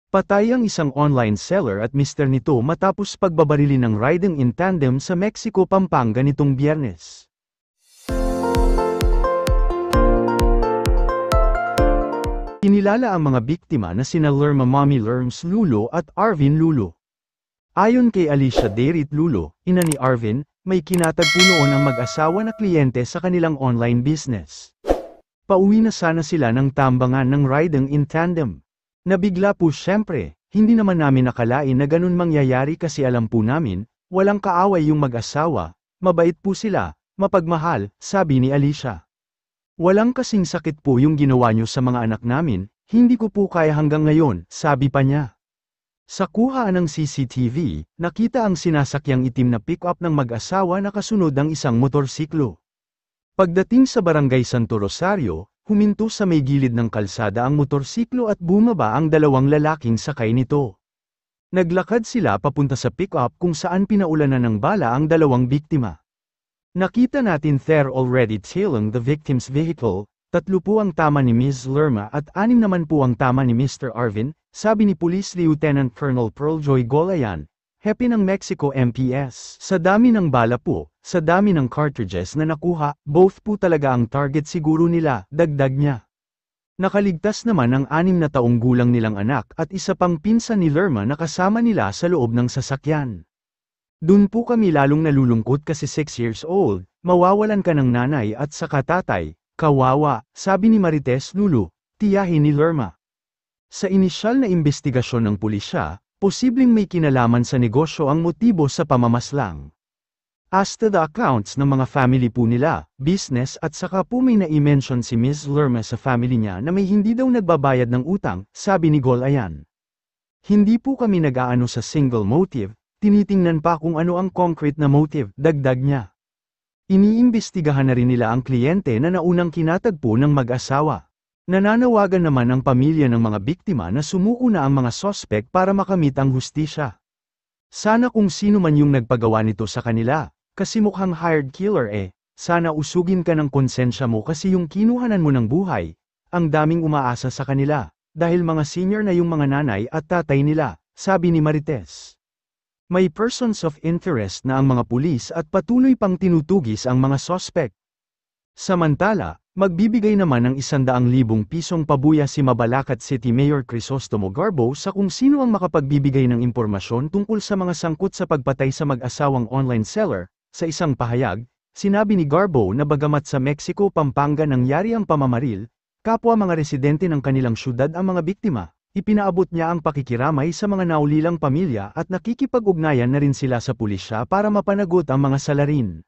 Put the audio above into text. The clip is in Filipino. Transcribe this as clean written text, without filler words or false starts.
Patay ang isang online seller at mister nito matapos pagbabarili ng riding in tandem sa Mexico, Pampanga nitong Biyernes. Kinilala ang mga biktima na sina Lerma Mommy Lerms Lulo at Arvin Lulo. Ayon kay Alicia Derit Lulo, ina ni Arvin, may kinatagpo noon ang mag-asawa na kliyente sa kanilang online business. Pauwi na sana sila ng tambangan ng riding in tandem. Nabigla po syempre, hindi naman namin nakalain na ganun mangyayari kasi alam po namin, walang kaaway yung mag-asawa, mabait po sila, mapagmahal, sabi ni Alicia. Walang kasing sakit po yung ginawa nyo sa mga anak namin, hindi ko po kaya hanggang ngayon, sabi pa niya. Sa kuhaan ng CCTV, nakita ang sinasakyang itim na pick-up ng mag-asawa na kasunod ng isang motorsiklo. Pagdating sa barangay Santo Rosario, huminto sa may gilid ng kalsada ang motorsiklo at bumaba ang dalawang lalaking sakay nito. Naglakad sila papunta sa pick-up kung saan pinaulanan ng bala ang dalawang biktima. Nakita natin they're already tailing the victim's vehicle, 3 po ang tama ni Ms. Lerma at 6 naman po ang tama ni Mr. Arvin, sabi ni Police Lieutenant Colonel Pearljoy Golayan, hepe ng Mexico MPS. Sa dami ng bala po, sa dami ng cartridges na nakuha, both po talaga ang target siguro nila, dagdag niya. Nakaligtas naman ang 6 na taong gulang nilang anak at isa pang pinsan ni Lerma na kasama nila sa loob ng sasakyan. Dun po kami lalong nalulungkot kasi 6 years old, mawawalan ka ng nanay at saka tatay, kawawa, sabi ni Marites Lulu, tiyahin ni Lerma. Sa inisyal na imbestigasyon ng pulisya, posibleng may kinalaman sa negosyo ang motibo sa pamamaslang. As to the accounts ng mga family po nila, business at saka po may na-mention si Ms. Lerma sa family niya na may hindi daw nagbabayad ng utang, sabi ni Golayan. Hindi po kami nag-aano sa single motive, tinitingnan pa kung ano ang concrete na motive, dagdag niya. Iniimbestigahan na rin nila ang kliyente na naunang kinatagpo ng mag-asawa. Nananawagan naman ang pamilya ng mga biktima na sumuko na ang mga sospek para makamit ang hustisya. Sana kung sino man yung nagpagawa nito sa kanila, kasi mukhang hired killer sana usugin ka ng konsensya mo kasi yung kinuhanan mo ng buhay, ang daming umaasa sa kanila, dahil mga senior na yung mga nanay at tatay nila, sabi ni Marites. May persons of interest na ang mga pulis at patuloy pang tinutugis ang mga sospek. Samantala, magbibigay naman ng 100,000 pisong pabuya si Mabalacat City Mayor Crisostomo Garbo sa kung sino ang makapagbibigay ng impormasyon tungkol sa mga sangkot sa pagpatay sa mag-asawang online seller. Sa isang pahayag, sinabi ni Garbo na bagamat sa Mexico, Pampanga nangyari ang pamamaril, kapwa mga residente ng kanilang syudad ang mga biktima, ipinaabot niya ang pakikiramay sa mga naulilang pamilya at nakikipag-ugnayan na rin sila sa pulisya para mapanagot ang mga salarin.